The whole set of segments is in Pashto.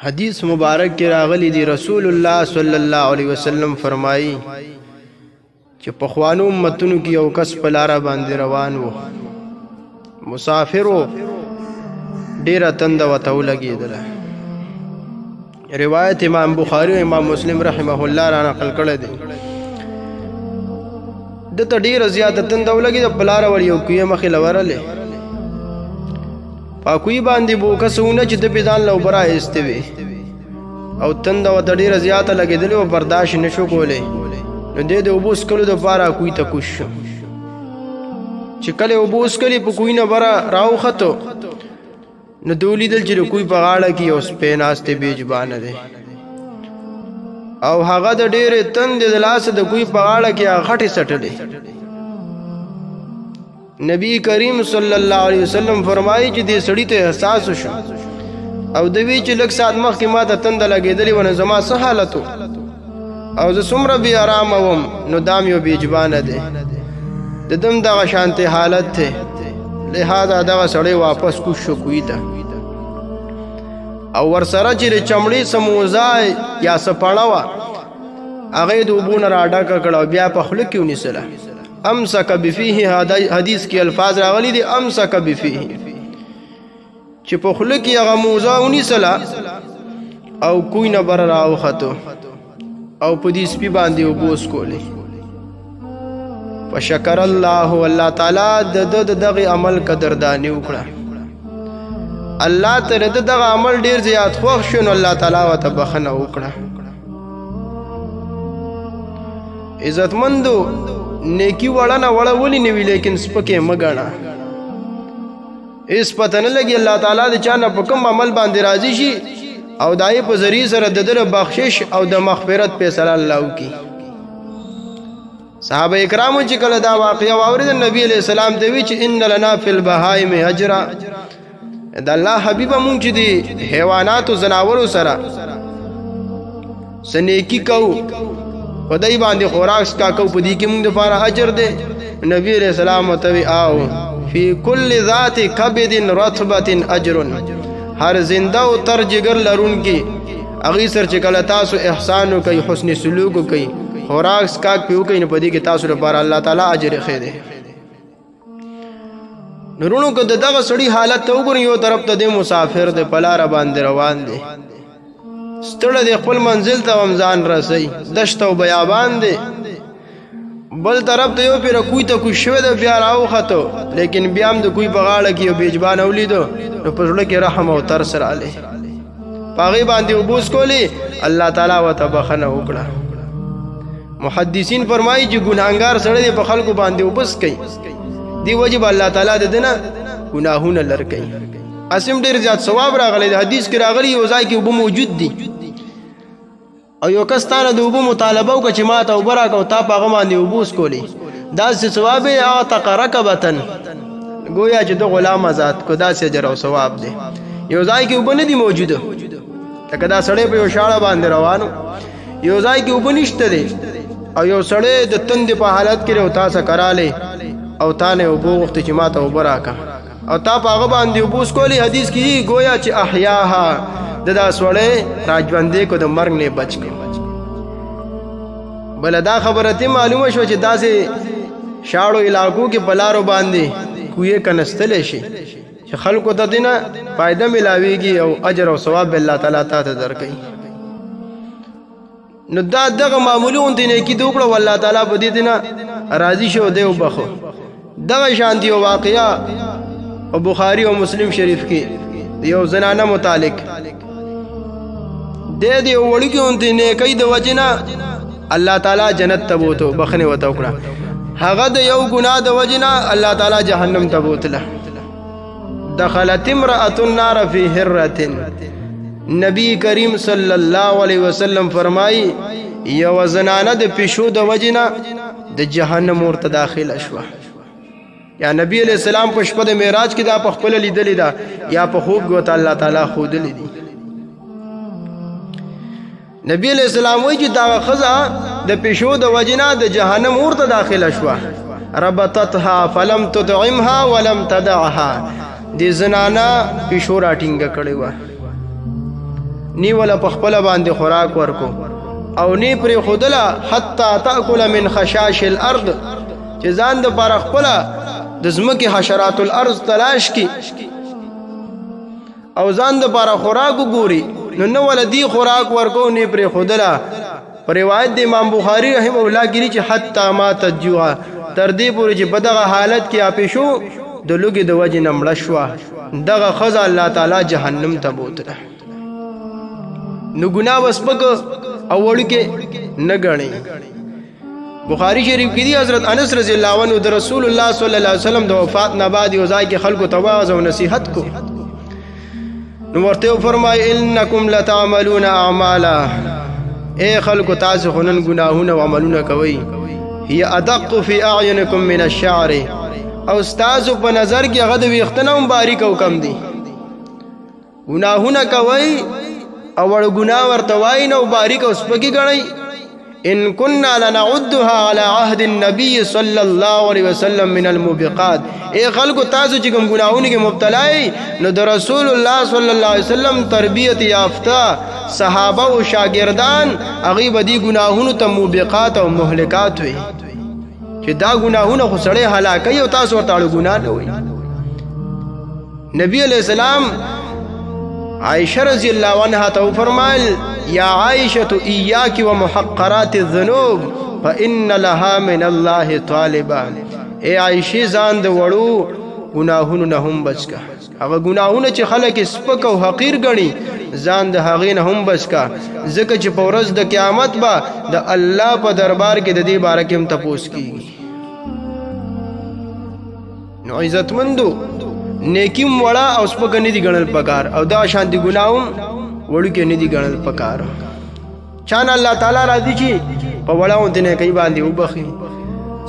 حدیث مبارک کې راغلی دی رسول الله صلی الله علیه وسلم فرمایي چې په خوانو امتونو کې یو کس په لار باندې روان وو، مسافر وو، ډیره تند وته ولګېدله. روایت امام بخاری او امام مسلم رحمه الله را نقل کړی دی. دته ډیره زیاته تند ولګېده، په لار ور یو کوی مخې لورلې پاکوی باندې بو کسونه چې د پیدان لو برا استوي او تند و د ډیره زیاته لګېدلې او برداشت نشو کولې، نو د اوبوس کلو د پاره کوی ته کوش چې کله اوبوس کلی په کوی نه برا راوخته، نو دولی دل چې کوی په غاړه کې اوس په ناشته بیجبان دی او هغه د ډیره تند د لاس د کوی په غاړه کې غټي سټلې. نبی کریم صلی الله علیه وسلم فرمایي چې دې سړی ته احساس وشو او دوی چې لږ سات مخکې ما ته تند لګېدلې ونه زما څه حالت او زه څومره بې ارامه وم، نو دام یو بیجبانه دی، د دم دغه شانتې حالت دی، لہذا دغه سړی واپس کوش شو کوی ته او ورسره چې چمړې سموزای یا سپاړه وه هغه د اوبو نه راډکه کړه او بیا په خوله کې ونیسله. امسک بفیه حدیث کې الفاظ راغلي دي امسک بفیه چې په خوله کې هغه موزه ونیسله او کوی نه بر راوخته او په دې سپي باندې اوبوس کولې. فشکر الله، والله تعالی د دغه عمل قدردانی وکړه. الله ته د دغه عمل ډیر زیات خوښ شو، نو الله تعالی ورته بخنه وکړه. عزتمندو نیکی وړه نه وړه ولې نه وي، لیکن سپکې مه ګڼه. هېڅ پته نه لګي الله تعالی د چا نه په کوم عمل باندې راضي شي او د هغې په ذریعې سره د ده بخشش او د مغفرت فیصله الله وکړي. صحابه کرامو چې کله دا واقعه واورېده، نبي علیه السلام ته وی چې ان لنا فی البهائم اجرا، د الله حبیبه مونږ چې د حیواناتو زناورو سره څه نیکي کوو، په دی باندې خوراک سکا کو، په دې کې مونږ دپاره اجر دی. نبی علیہ السلام ورته وی آو فی کل ذات کبد رطبت اجر، هر زنده او تر جگر لرونکي هغې سر چې کله تاسو احسان وکئ، حسن سلوک وکئ، خوراک سکاک پې وکئ، نو په دې کې تاسو لپاره الله تعالی اجر ښه دی. نو وروڼو که د دغه سړي حالت ته وګورئ، یو طرف ته دی مسافر دی، په لاره باندې روان دی، ستړی دی، خپل منزل ته هم ځان رسوي، دشت او بیابان دی. بل طرف ته یو پیره کوی ته کوش شوی دی، بیا راوخته، لیکن بیا هم د کوی په غاړه کې یو بیجبان ولیدو، نو په زړه کې رحم او ترس راغلی، په هغې باندې اوبوس کولی، الله تعالی ورته بخښنه وکړه. محدثین فرمایي چې ګناهګار سړی دی په خلکو باندې اوبس کوي، دی وجه به الله تعالی د ده نه ګناهونه لر کوي. اسیم ډېر زیات ثواب راغلی دی. حدیث کې راغلی یو ځای کې اوبه موجود دي او یو کس تا نه د اوبو مطالبه وکړه چې ما ته اوبه راکړه او تا په هغه باندې اوبوس کولی، داسې ثواب یې اعتق رکبتن، گویا چې ده غلام آزاد کو، داسې اجر او ثواب دی. یو ځای کې اوبه نه دي موجوده، لکه دا سړی په یو شاړه باندې روانو، یو ځای کې اوبه نشته دی او یو سړی د تندې په حالت کې او تا څه کرالی او تا نه اوبه غوښتې چې ما ته اوبه راکړه او تا په هغه باندې اوبوس کولی. حدیث کې گویا چې احیاها، د دا سړی راژوندی کو، د مرګ نه بچ کو. بله دا خبره ته معلومه شوه چې داسې شاړو علاقو کې په لارو باندې کویې کنستلی شي چې خلکو ته دې نه فایده ملاویږي او اجر او ثواب به الله تعالی تا ته درکوي. نو دا دغه معمولي غوندې نیکي دې وکړه، والله تعالی به دې نه راضي شو، دی وبخو. دغه شانتي یو واقعه او بخاری او مسلم شریف کې یو زنانه متعلق د یو وړوکي غوندې نیکۍ د وجې نه الله تعالی جنت ته بوتو، بخښنې ورته وکړه. هغه د یو ګناه د وجې نه الله تعالی جهنم ته بوتله. دخلت امرأة النار فی هرة، نبی کریم صلی الله علیه وسلم فرمایي یو زنانه د پیشو د وجې نه د جهنم ورته داخله شوه. یا نبی علیہ السلام په شپه د معراج کې دا په خپله لیدلې ده یا په خوب کې ورته الله تعالی ښودلې دي. نبی علیہ السلام وایي چې دغه ښځه د پیشو د وجې نه د جهنم ورته داخله شوه. ربطتها فلم تطعمها ولم تدعها، دې زنانه پیشو راټینګه کړې وه، نی ولا په خپل باندې خوراک ورکو او نی پر خودلا حتا تاكل من خشاش الارض چې ځان د پر خپل د زمکه حشرات الارض تلاش کی او ځان د پر خوراک ګوري نو ولا دی خوراک ورکو نی پر خودلا پر روایت د امام بخاری رحمه الله ګری چې حتا ما تجوا تر دې پورې چې په دغه حالت کې اپې شو د لوګي د وجه نمړه شو دغه خزا الله تعالی جهنم ته بوتله نو ګناه وسپک او وړکه نه غني بخاری شریف کې دی حضرت انس رضی الله عنه د رسول الله صلی الله علیه وسلم د وفات نه بعد یو ځای کې خلکو تواعظ او نصیحت کو نو ورته فرمای انکم لتعملون اعمالا اے خلکو تاسو خنن ګناهونه او عملونه کوي هي ادق فی اعینکم من الشعر او استاد په نظر کې هغه د ویختنه باریک او کم دي ګناهونه کوي او ور ګناه ورته وای نو باریک او سپکی غړی ان كنا لنعدها على عهد النبي صلى الله عليه وسلم من الموبقات اے خلکو تاسو چې کوم ګناهونه کې مبتلا نو د رسول الله صلی الله علیه وسلم تربیت یافته صحابه او شاګردان هغه بدی ګناهونو ته موبقات او مهلکات وي چې دا ګناهونه خو سړی هلاکي او تاسو ورته ګناه نه وي نبی علیہ السلام عائشہ رضی اللہ عنہ تو فرمائل یا عائشہ ایاک ومحقرات الذنوب فإن لها من الله طالبا اے عائشہ ځان د وړو ګناهونو نه هم بچکا هغه ګناهونه چې خلک سپک او حقیر غني ځان د هغه نه هم بچکا ځکه چې په ورځ د قیامت با د الله په دربار کې د دې باره کې هم تپوس کیږي نو عزتمندو نیکیم وړا او سپک نه دي ګڼل پکار او دا شانتي ګناهم وړو کې نه دي ګڼل پکار چان الله تعالی راضي شي په وړاو دې نه کوي باندې وبخي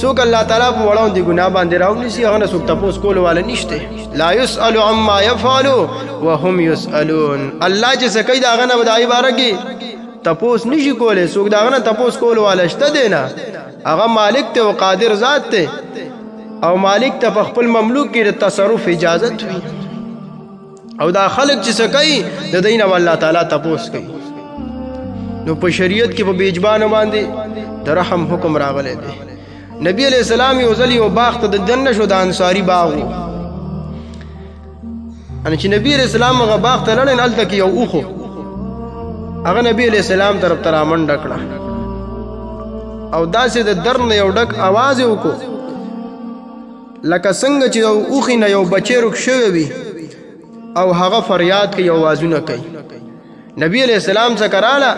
څوک الله تعالی په وړاو دې ګناه باندې راوړي سي هغه څوک تاسو کول والا نشته لا يسأل عما يفعل وهم يسألون الله چې سکه دا غنه بدای بارګي تاسو نشي کوله څوک دا غنه تاسو کول والا شته دینا هغه مالک ته او قادر ذات ته او مالک ته په خپل مملوک کې د تصرف اجازه وي او دا خلق چې سکه د دینه الله تعالی تاسو کوي نو په شریعت کې په بیجبان باندې د رحم حکم راغلی دی نبی علیہ السلام یو ځل یو باغ ته د جنت شو د انصاری باغ ان چې نبی علیہ السلام هغه باغ ته لړن الته کې یو اوخو هغه نبی علیہ السلام طرف ته رامنډ کړه او داسې د درن یو ډک आवाज وکړو لکه څنګه چې یو اوخي نه یو بچی رک شوی وي او هغه فریاد کوي आवाजونه کوي نبی علیہ السلام څخه کراله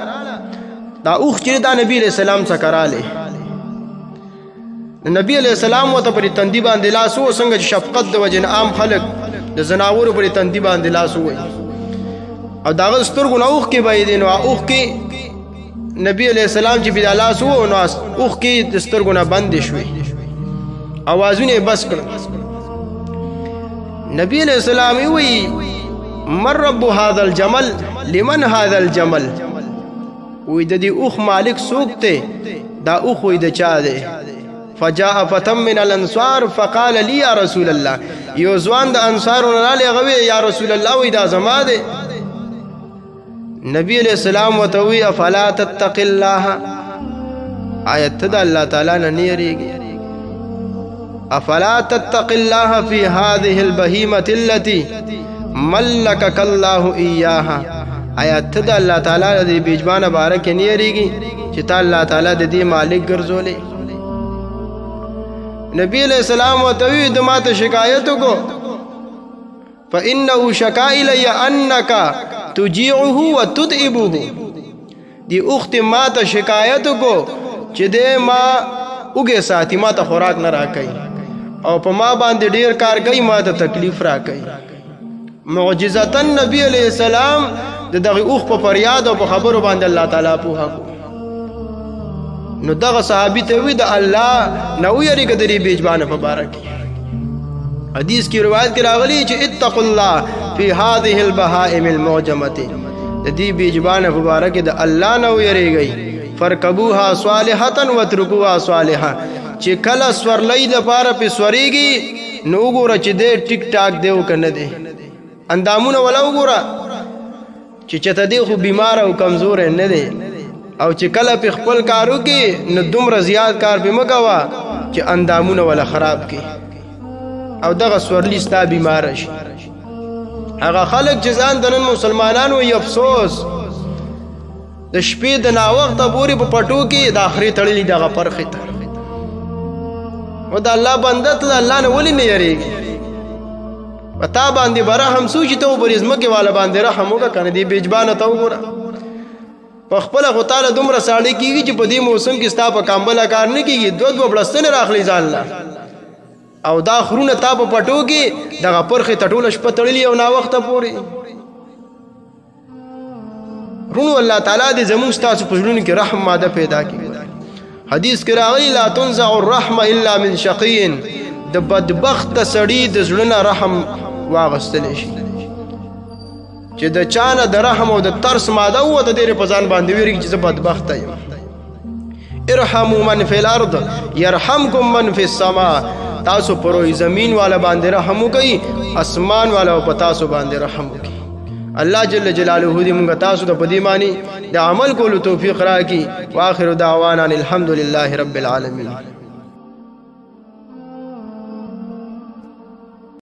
دا اوخ چې دا نبی علیہ السلام څخه کراله نبی علیہ السلام وته پر تندی باندې لاس او څنګه شفقت د وجن عام خلق د زناور پر تندی باندې لاس وای او دا سترګو اوخ کې بای دي نو اوخ کې نبی علیہ السلام چې بیا لاس وو نو اوخ کې د سترګو نه بند شوی आवाजونه بس کړ نبی علیہ السلام وی مر رب هذا الجمل لمن هذا الجمل وی د دې اوخ مالک څوک ته دا اوخ وی د چا ده فجاء فتم من الانصار فقال لي يا رسول الله یو ځوان د انصارونو لاله غوي یا رسول الله وی دا زما ده نبی علیہ السلام وتوی افلا تتق الله آیت د الله تعالی نه نیریږي افلا تتق الله في هذه البهيمه التي ملكك الله اياها آیات د الله تعالی د بیجبان بارک نیریږي چې تا الله تعالی د دې مالک ګرځولې نبی علیہ السلام وتوی د ماته شکایت کو فانه شکا الی انک تجيعه وتدئبه دی اخت ماته شکایت کو چې د ما وګه ساتي ماته خوراک نه راکې او په ما باندې ډیر کار کوي ماته تکلیف راکې معجزتا نبی علیہ السلام دغه اوخ په فریاد او په خبرو باندې الله تعالی په نو دغه صحابي ته وی د الله نو یری کدري بیجبان په بارک حدیث کی روایت کې راغلی چې اتقوا الله فی هذه البهائم المعجمه د دې بیجبان په بارک د الله نو یریږي فرکبوها صالحه وترکوها صالحه چې کله سورلې د پاره په سوريږي نو ګوره چې دې ټیک ټاک دیو کنه دي اندامونه ولا وګوره چې چته دی خو بیمار او کمزور نه دی او چې کله په خپل کارو کې نو دومره زیات کار به مګوا چې اندامونه ولا خراب کی او دغه سورلی ستا بیمار شي هغه خلک چې ځان د نن مسلمانانو یې افسوس د شپې د ناوخته پورې په پټو کې د آخري تړلي دغه پرخې ته و د الله بنده ته د الله نه ولې نه یریږي په تا باندې به رحم سو چې ته وبرې ځمکې والا باندې رحم وکړه که نه دې بېجبانه ته وګوره په خپله خو تاله دومره ساړې کېږي چې په دې موسم کې ستا په کامبله کار نه کېږي دوه بړستنې راخلي ځان له او دا خرونه تا په پټو کې دغه پرخې ته ټوله شپه تړلي او ناوخته پورې رونو الله تعالی دې زموږ ستاسو په زړونو کې رحم ماده پیدا کړي حدیث کې راغلی لا تنزع الرحمه الا من شقي د بدبخت سړي د زړه رحم واغستل شي چې د چانه د رحم او د ترس ماده و د ډېر په ځان باندې ویری چې بدبخت یم ارحموا من فی الارض يرحمكم من فی السماء تاسو پروي زمين والا باندې رحم وکي اسمان والا په تاسو باندې رحم وکي الله جل جلاله دې موږ تاسو د پدې معنی د عمل کولو توفیق راکړي واخر دعوانا الحمد لله رب العالمین